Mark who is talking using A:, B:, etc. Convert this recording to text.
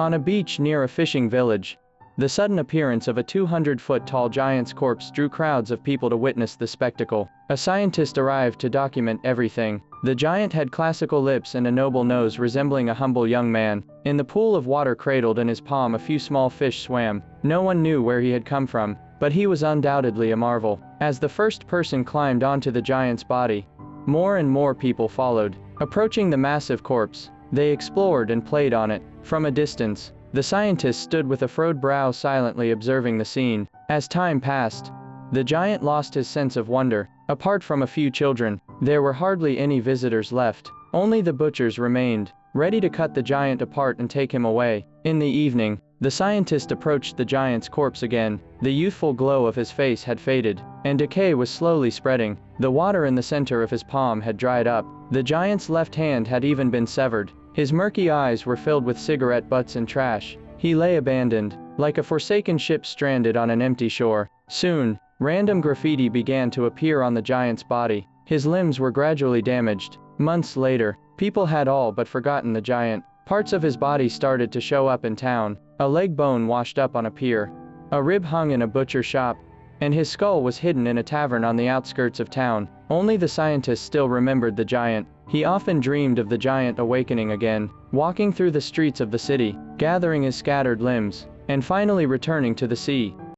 A: On a beach near a fishing village, the sudden appearance of a 200-foot-tall giant's corpse drew crowds of people to witness the spectacle. A scientist arrived to document everything. The giant had classical lips and a noble nose resembling a humble young man. In the pool of water cradled in his palm, a few small fish swam. No one knew where he had come from, but he was undoubtedly a marvel. As the first person climbed onto the giant's body, more and more people followed. Approaching the massive corpse, they explored and played on it. From a distance, the scientist stood with a furrowed brow, silently observing the scene. As time passed, the giant lost his sense of wonder. Apart from a few children, there were hardly any visitors left. Only the butchers remained, ready to cut the giant apart and take him away. In the evening, the scientist approached the giant's corpse again. The youthful glow of his face had faded, and decay was slowly spreading. The water in the center of his palm had dried up. The giant's left hand had even been severed. His murky eyes were filled with cigarette butts and trash. He lay abandoned, like a forsaken ship stranded on an empty shore. Soon, random graffiti began to appear on the giant's body. His limbs were gradually damaged. Months later, people had all but forgotten the giant. Parts of his body started to show up in town. A leg bone washed up on a pier, a rib hung in a butcher shop, and his skull was hidden in a tavern on the outskirts of town. Only the scientist still remembered the giant. He often dreamed of the giant awakening again, walking through the streets of the city, gathering his scattered limbs, and finally returning to the sea.